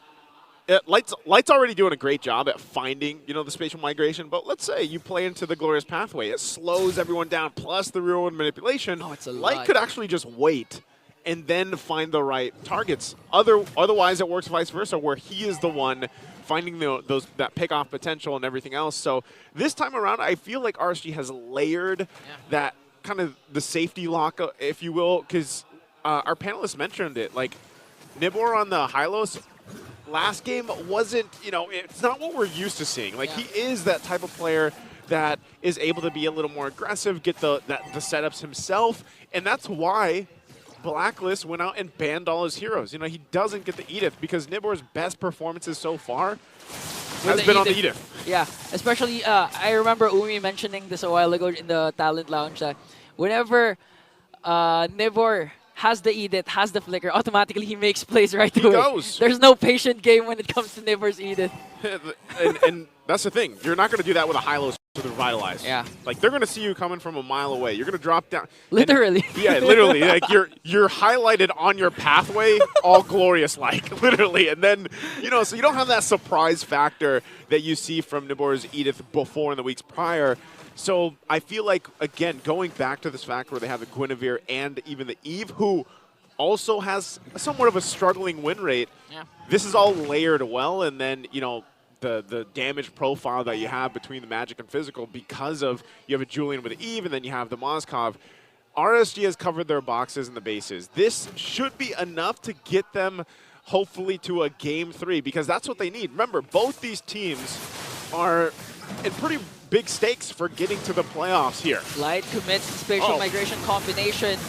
Light's already doing a great job at finding, the spatial migration, but let's say you play into the Glorious Pathway. It slows everyone down, plus the real manipulation. Oh, it's a Light lot. could actually just wait and then find the right targets. Otherwise, it works vice versa, where he is the one finding that pick-off potential and everything else. So this time around, I feel like RSG has layered that kind of the safety lock, if you will, because our panelists mentioned it. Like, Nibor on the Hylos last game wasn't, it's not what we're used to seeing. Like, he is that type of player that is able to be a little more aggressive, get the setups himself, and that's why Blacklist went out and banned all his heroes. He doesn't get the Edith because Nibor's best performances so far has been on the Edith. Yeah, especially, I remember Umi mentioning this a while ago in the Talent Lounge that whenever Nibor has the Edith, has the Flicker, automatically he makes plays right away. He goes. There's no patient game when it comes to Nibor's Edith. and that's the thing. You're not going to do that with a Hylos with a Revitalize. Yeah. Like, they're going to see you coming from a mile away. You're going to drop down. Literally. And, yeah, literally. Like, you're highlighted on your pathway, all glorious-like, literally. And then, so you don't have that surprise factor that you see from Nibor's Edith before in the weeks prior. So I feel like, again, going back to this fact where they have the Guinevere and even the Eve, who also has somewhat of a struggling win rate, this is all layered well. And then, the damage profile that you have between the magic and physical because of you have a Julian with Eve and then you have the Moskov. RSG has covered their boxes and the bases. This should be enough to get them hopefully to a Game 3 because that's what they need. Remember, both these teams are in pretty big stakes for getting to the playoffs here. Light commits the spatial migration combination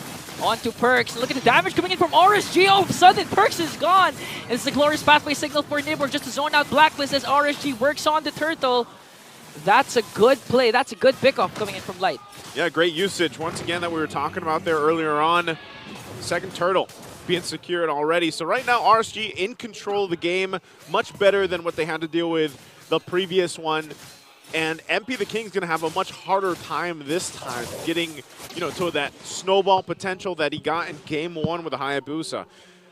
onto Perks. Look at the damage coming in from RSG. All of a sudden, Perks is gone. It's the Glorious Pathway signal for Nibor just to zone out Blacklist as RSG works on the Turtle. That's a good play. That's a good pickoff coming in from Light. Yeah, great usage. Once again, that we were talking about there earlier on. Second Turtle being secured already. So right now, RSG in control of the game. Much better than what they had to deal with the previous one. And MP the King's going to have a much harder time this time getting, to that snowball potential that he got in Game 1 with the Hayabusa.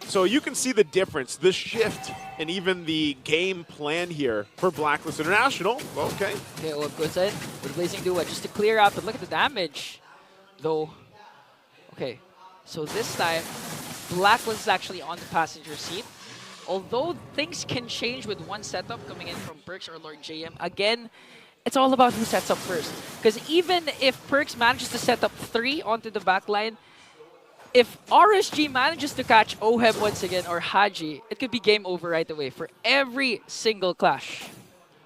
So you can see the difference, the shift, and even the game plan here for Blacklist International. Okay. Okay, well, goes in with Blazing Duet just to clear out, but look at the damage, though. Okay, so this time, Blacklist is actually on the passenger seat. Although things can change with one setup coming in from Perks or Lord JM, again, it's all about who sets up first. Because even if Perks manages to set up 3 onto the backline, if RSG manages to catch Oheb once again or Haji, it could be game over right away for every single clash.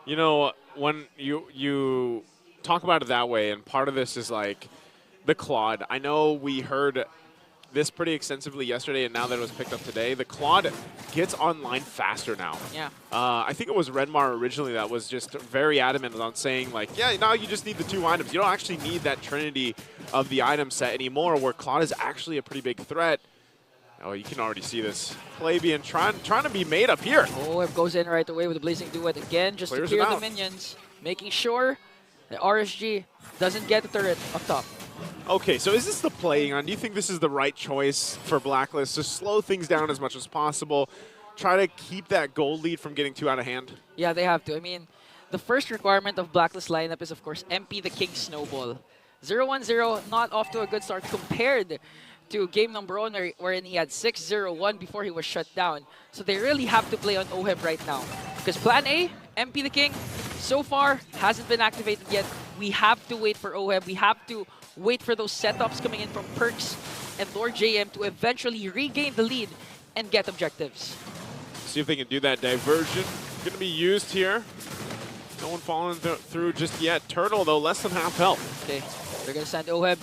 When you talk about it that way, and part of this is like the Claude. I know we heard this pretty extensively yesterday, and now that it was picked up today, the Claude gets online faster now. Yeah. I think it was Redmar originally that was just very adamant on saying, like, yeah, now you just need the 2 items. You don't actually need that trinity of the item set anymore, where Claude is actually a pretty big threat. Oh, you can already see this play being trying to be made up here. Oh, it goes in right away with the Blazing Duet again, just to clear the minions, making sure that RSG doesn't get the turret up top. Okay, so is this the playing on? Do you think this is the right choice for Blacklist to slow things down as much as possible, try to keep that gold lead from getting too out of hand? Yeah, they have to. I mean, the first requirement of Blacklist lineup is, of course, MP the King Snowball. 0-1-0, not off to a good start compared to game number 1 wherein he had 6-0-1 before he was shut down. So they really have to play on Oheb right now. Because plan A, MP the King, So far, hasn't been activated yet. We have to wait for OHEB. We have to wait for those setups coming in from Perks and Lord JM to eventually regain the lead and get objectives. See if they can do that. Diversion going to be used here. No one falling through just yet. Turtle, though, less than half health. Okay, they're going to send OHEB,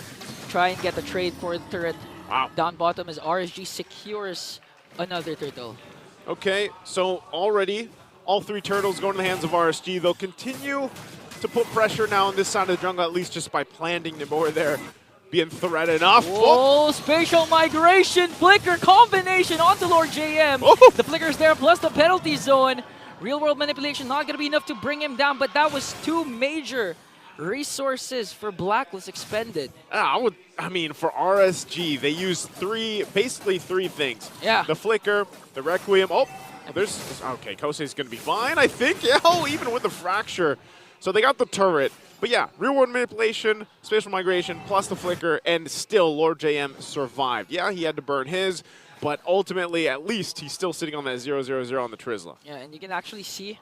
try and get the trade for the turret. Wow. Down bottom as RSG secures another turtle. Okay, so already all 3 turtles going to the hands of RSG. They'll continue to put pressure now on this side of the jungle, at least just by planting them over there, being threat enough. Oh, spatial migration, flicker combination onto Lord JM. Oh. The flicker's there plus the penalty zone. Real world manipulation not going to be enough to bring him down, but that was 2 major resources for Blacklist expended. I mean, for RSG, they used basically three things. Yeah. The flicker, the Requiem. Oh, okay, Kosei's going to be fine, I think. Yeah, even with the fracture. So they got the turret. But yeah, real world manipulation, spatial migration, plus the flicker, and still Lord JM survived. Yeah, he had to burn his, but ultimately, at least, he's still sitting on that 0-0-0 on the Trizla. Yeah, and you can actually see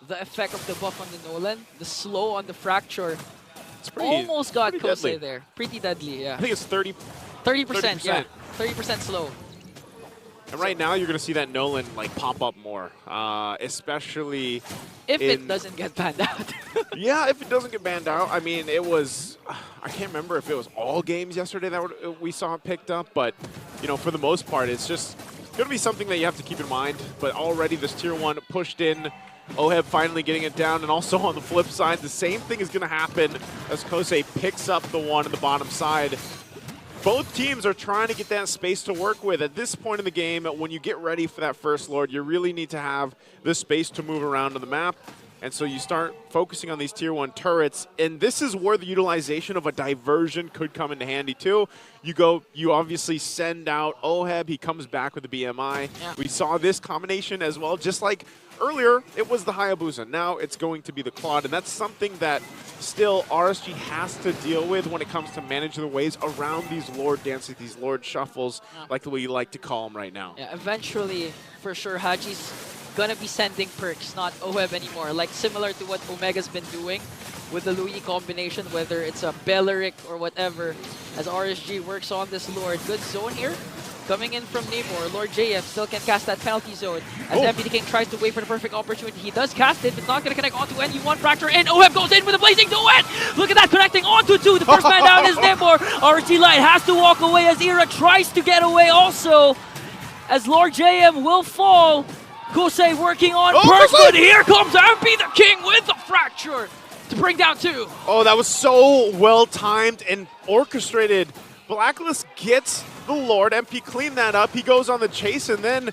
the effect of the buff on the Nolan, the slow on the fracture. It's pretty, almost got pretty Kosei deadly. there. Pretty deadly, yeah. I think it's 30%. 30%, yeah. 30% slow. And right now, you're going to see that Nolan like pop up more, especially if it doesn't get banned out. Yeah, if it doesn't get banned out. I mean, it was, I can't remember if it was all games yesterday that we saw it picked up, but, you know, for the most part, it's just going to be something that you have to keep in mind. But already this Tier 1 pushed in, OHEB finally getting it down, and also on the flip side, the same thing is going to happen as Kosei picks up the one on the bottom side. Both teams are trying to get that space to work with. At this point in the game, when you get ready for that first Lord, you really need to have the space to move around on the map. And so you start focusing on these Tier 1 turrets, and this is where the utilization of a diversion could come into handy too. You obviously send out OHEB, he comes back with the BMI. Yeah. We saw this combination as well, just like earlier, it was the Hayabusa. Now it's going to be the Claude, and that's something that still RSG has to deal with when it comes to managing the waves around these Lord dances, these Lord shuffles, like the way you like to call them right now. Yeah, eventually, for sure, Haji's gonna be sending perks, not OHEB anymore. Like similar to what Omega's been doing with the Louis combination, whether it's a Belleric or whatever, as RSG works on this Lord. Good zone here. Coming in from Namor, Lord JF still can cast that penalty zone. As MPD King tries to wait for the perfect opportunity. He does cast it, but not going to connect onto NU1 Fracture, and OHEB goes in with a blazing duet! Look at that, connecting onto 2. The first man down is Namor. RSG Light has to walk away as Ira tries to get away also. As Lord JM will fall. Kosei working on Perks, but here comes MP the King with the Fracture to bring down 2. Oh, that was so well timed and orchestrated. Blacklist gets the Lord. MP cleaned that up. He goes on the chase, and then,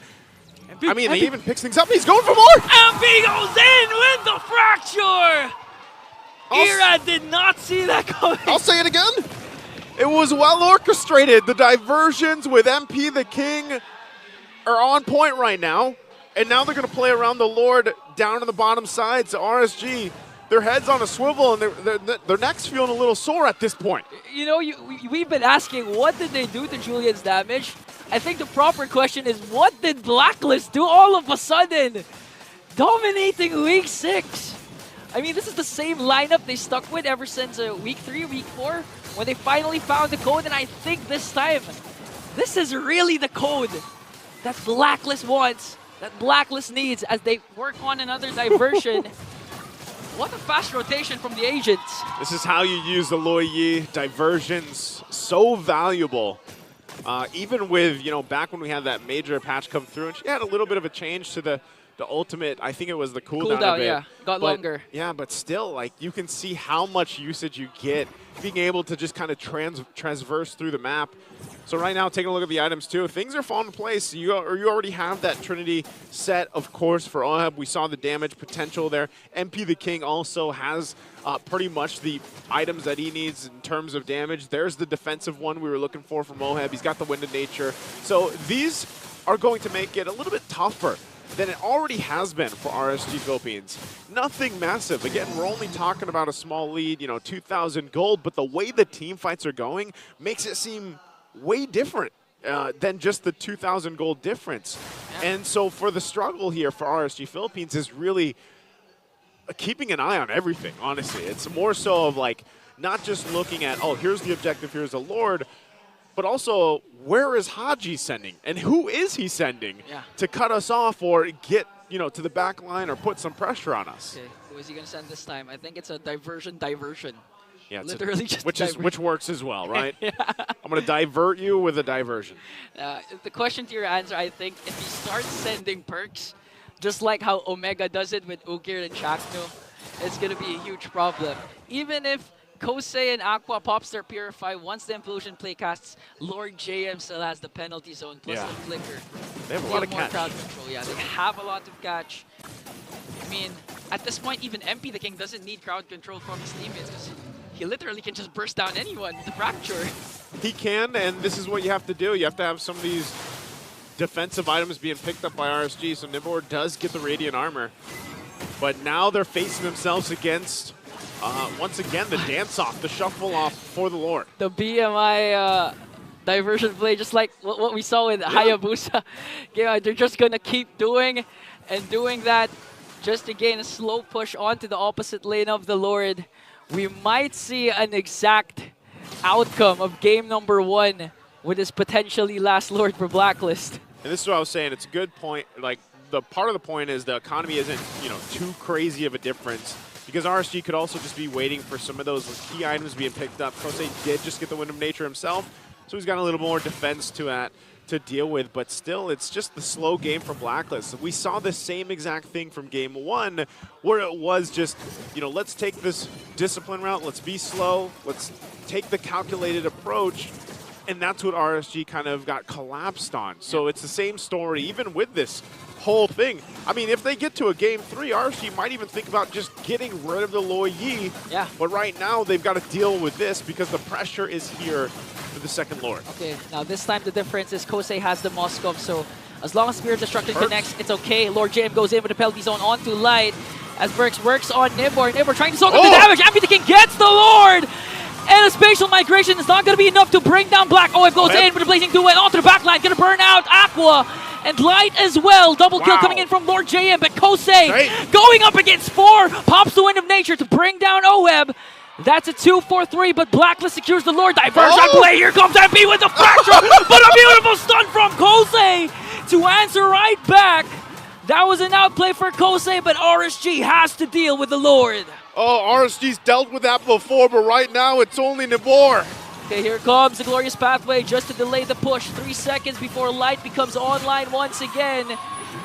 he even picks things up. He's going for more. MP goes in with the Fracture. Ira did not see that coming. I'll say it again. It was well orchestrated. The diversions with MP the King are on point right now. And now they're going to play around the Lord down on the bottom side. So RSG, their heads on a swivel, and their neck's feeling a little sore at this point. You know, we've been asking, what did they do to Julian's damage? I think the proper question is, what did Blacklist do all of a sudden? Dominating Week 6. I mean, this is the same lineup they stuck with ever since Week 3, Week 4, when they finally found the code. And I think this time, this is really the code that Blacklist wants, that Blacklist needs as they work on another diversion. What a fast rotation from the agents. This is how you use the Loi Yi diversions. So valuable. Even with, back when we had that major patch come through, and she had a little bit of a change to the ultimate. I think it was the cooldown of it. Yeah, got longer. Yeah, but still, like, you can see how much usage you get being able to just kind of transverse through the map. So right now, taking a look at the items too, things are falling into place. You already have that Trinity set, of course, for OHEB. We saw the damage potential there. MP the King also has pretty much the items that he needs in terms of damage. There's the defensive one we were looking for from OHEB. He's got the Wind of Nature. So these are going to make it a little bit tougher than it already has been for RSG Philippines. Nothing massive. Again, we're only talking about a small lead, 2,000 gold, but the way the team fights are going makes it seem way different than just the 2,000 gold difference. Yeah. And so for the struggle here for RSG Philippines is really keeping an eye on everything, honestly. It's more so of like not just looking at, oh, here's the objective, here's the Lord, but also where is Haji sending and who is he sending to cut us off or get, you know, to the back line or put some pressure on us. Okay, who is he going to send this time? I think it's a diversion. Yeah, Literally just which works as well, right? I'm going to divert you with a diversion. The question to your answer, I think, if you start sending perks, just like how Omega does it with Ugir and Chakno, it's going to be a huge problem. Even if Kosei and Aqua pops their Purify, once the Implosion play casts, Lord JM still has the penalty zone plus the Flicker. They have a lot of more catch. crowd control. Yeah, they have a lot of catch. I mean, at this point, even MP the King doesn't need crowd control from his teammates because he literally can just burst down anyone with the Fracture. He can, and this is what you have to do. You have to have some of these defensive items being picked up by RSG, so Nibor does get the Radiant Armor. But now they're facing themselves against, once again, the dance-off, the shuffle-off for the Lord. The BMI diversion play, just like what we saw with Hayabusa. Yeah, they're just going to keep doing and doing that just to gain a slow push onto the opposite lane of the Lord. We might see an exact outcome of game number 1 with this potentially last Lord for Blacklist. And this is what I was saying. It's a good point. Like, the part of the point is the economy isn't, you know, too crazy of a difference because RSG could also just be waiting for some of those key items being picked up. Kosei did just get the Wind of Nature himself, so he's got a little more defense to deal with, but still, it's just the slow game for Blacklist. We saw the same exact thing from game 1, where it was just, you know, let's take this discipline route, let's be slow, let's take the calculated approach, and that's what RSG kind of got collapsed on. So it's the same story, even with this whole thing. I mean, if they get to a game 3, RSG might even think about just getting rid of the Loi Yi. Yeah. But right now, they've got to deal with this because the pressure is here for the second Lord. Okay, now this time the difference is Kosei has the Moskov, so as long as Spirit Destruction connects, it's okay. Lord JM goes in with the penalty zone onto Light as Burks works on Nibor. Nibor trying to soak up the damage. Amphi the King gets the Lord! And a spatial migration is not going to be enough to bring down Black. OF goes in with the Blazing Duet onto the backline. Going to burn out Aqua and Light as well. Double kill coming in from Lord JM, but Kosei going up against 4. Pops the Wind of Nature to bring down Oheb. That's a 2-4-3, but Blacklist secures the Lord. Diversion play. Here comes MP with the Fracture, but a beautiful stun from Kosei to answer right back. That was an outplay for Kosei, but RSG has to deal with the Lord. Oh, RSG's dealt with that before, but right now it's only Nibor. Okay, here comes the Glorious Pathway just to delay the push. 3 seconds before Light becomes online once again.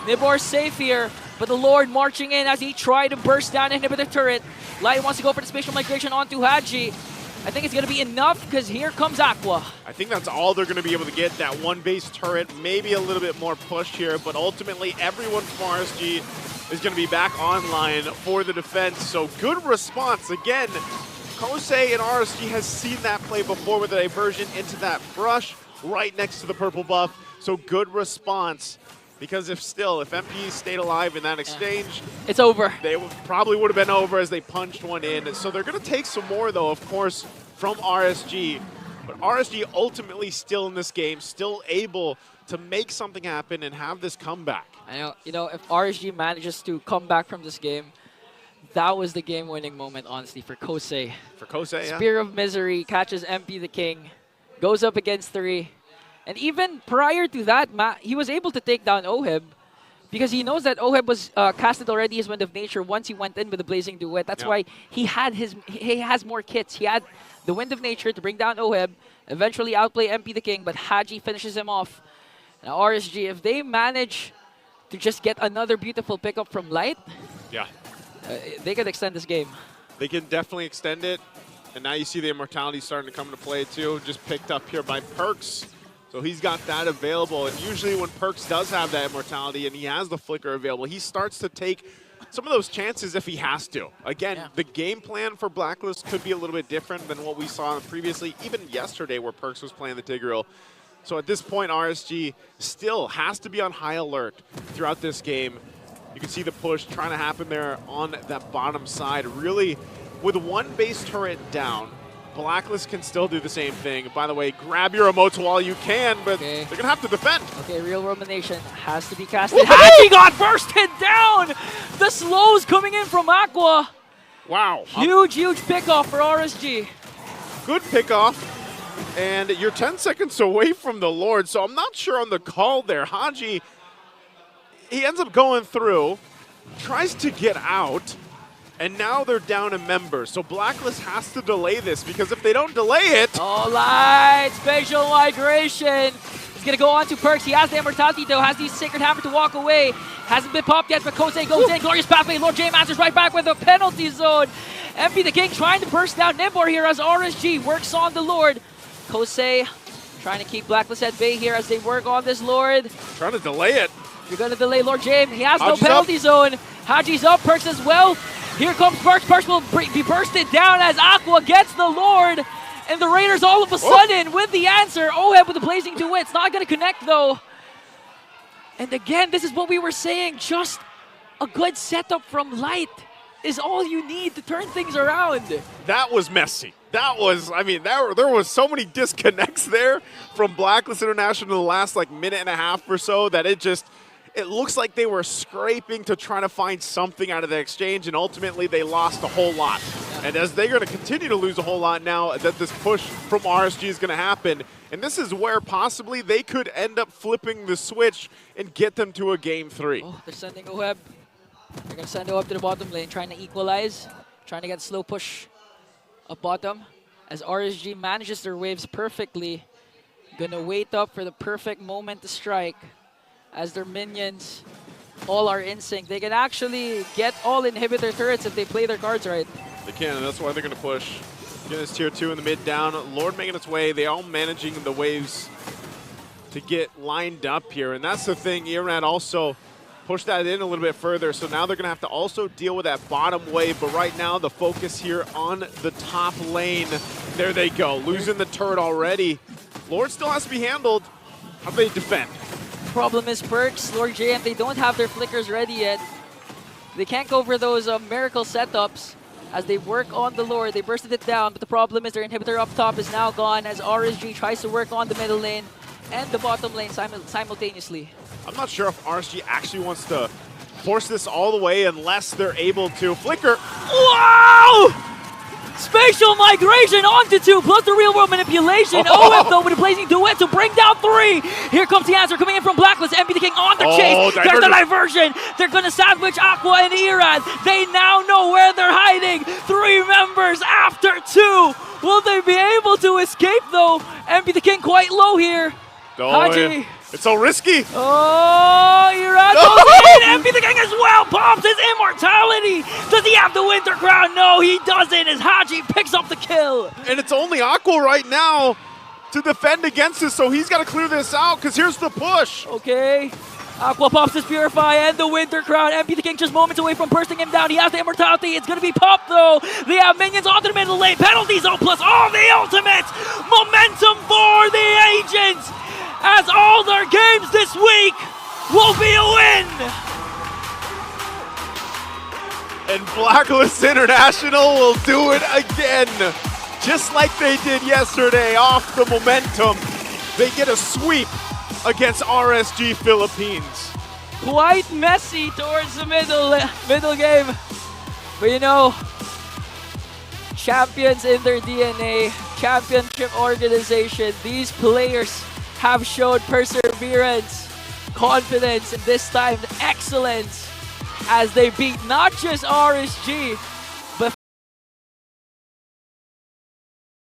Nibor safe here, but the Lord marching in as he tried to burst down Inhibitor turret. Light wants to go for the spatial migration onto Haji. I think it's going to be enough because here comes Aqua. I think that's all they're going to be able to get, that one base turret, maybe a little bit more push here, but ultimately everyone from RSG is going to be back online for the defense. So good response. Again, Kosei and RSG has seen that play before with a diversion into that brush right next to the purple buff. So good response. Because if MP stayed alive in that exchange, it's over. They probably would have been over as they punched one in. So they're going to take some more, though, of course, from RSG. But RSG ultimately still in this game, still able to make something happen and have this comeback. I know, you know, if RSG manages to come back from this game, that was the game-winning moment, honestly, for Kosei. For Kosei, yeah. Spear of Misery catches MP the King, goes up against 3. And even prior to that, he was able to take down Oheb because he knows that Oheb was casted already his Wind of Nature once he went in with the Blazing Duet. That's why he has more kits. He had the Wind of Nature to bring down Oheb, eventually outplay MP the King, but Haji finishes him off. Now RSG, if they manage to just get another beautiful pickup from Light, they could extend this game. They can definitely extend it. And now you see the Immortality starting to come into play too, just picked up here by Perks. So he's got that available, and usually when Perks does have that Immortality and he has the Flicker available, he starts to take some of those chances if he has to. Again, the game plan for Blacklist could be a little bit different than what we saw previously, even yesterday where Perks was playing the Tigreal. So at this point, RSG still has to be on high alert throughout this game. You can see the push trying to happen there on that bottom side. Really, with one base turret down, Blacklist can still do the same thing. By the way, grab your emotes while you can, but they're going to have to defend. Okay, Real Romanation has to be casted. Haji got bursted down! The slows coming in from Aqua. Wow. Huge pickoff for RSG. Good pickoff. And you're 10 seconds away from the Lord, so I'm not sure on the call there. Haji, he ends up going through, tries to get out, and now they're down a member. So Blacklist has to delay this, because if they don't delay it... All right, Spatial Migration. He's going to go on to Perks. He has the Immortality, though. Has the Sacred Hammer to walk away. Hasn't been popped yet, but Kosei goes in. Glorious Pathway. Lord J answers right back with a penalty zone. MP the King trying to burst down Nimbor here as RSG works on the Lord. Kosei trying to keep Blacklist at bay here as they work on this Lord. Trying to delay it. You're going to delay Lord James. He has Haji's no penalty zone. Haji's up. Perks as well. Here comes Perks. Perks will be bursted down as Aqua gets the Lord. And the Raiders all of a sudden with the answer. Oheb with the blazing two hits. Not going to connect though. And again, this is what we were saying. Just a good setup from Light is all you need to turn things around. That was messy. That was, I mean, there was so many disconnects there from Blacklist International the last like minute and a half or so that it looks like they were scraping to try to find something out of the exchange, and ultimately they lost a whole lot. Yeah. And as they're going to continue to lose a whole lot now that this push from RSG is going to happen, and this is where possibly they could end up flipping the switch and get them to a game 3. Oh, they're sending Oheb. They're going to send Oheb to the bottom lane, trying to equalize, trying to get slow push up bottom. As RSG manages their waves perfectly, going to wait up for the perfect moment to strike. As their minions all are in sync. They can actually get all inhibitor turrets if they play their cards right. They can, and that's why they're going to push. Get this tier 2 in the mid down. Lord making its way. They all managing the waves to get lined up here. And that's the thing. Irad also pushed that in a little bit further. So now they're going to have to also deal with that bottom wave. But right now, the focus here on the top lane. There they go. Losing the turret already. Lord still has to be handled. How do they defend? Problem is Perks, Lord JM, they don't have their flickers ready yet. They can't go for those miracle setups as they work on the Lord. They bursted it down, but the problem is their inhibitor up top is now gone as RSG tries to work on the middle lane and the bottom lane simultaneously. I'm not sure if RSG actually wants to force this all the way unless they're able to. Flicker. Wow! Spatial Migration onto 2 plus the real world manipulation. OF though with a blazing duet to bring down 3. Here comes the answer coming in from Blacklist. MP the King on the chase. There's the diversion. They're going to sandwich Aqua and Irad. They now know where they're hiding. 3 members after 2. Will they be able to escape though? MP the King quite low here. Haji. It's so risky. Oh, Irad goes in. MP the King as well pops his immortality. Does he have the Winter Crown? No, he doesn't as Haji picks up the kill. And it's only Aqua right now to defend against this, so he's got to clear this out because here's the push. Okay. Aqua pops his Purify and the Winter Crown. MP the King just moments away from bursting him down. He has the immortality. It's going to be popped though. They have minions onto the middle lane. Penalty zone plus all the ultimates. Momentum for the Agents. As all their games this week will be a win. And Blacklist International will do it again. Just like they did yesterday off the momentum. They get a sweep against RSG Philippines. Quite messy towards the middle game. But you know, champions in their DNA, championship organization, these players have showed perseverance, confidence, and this time excellence as they beat not just RSG,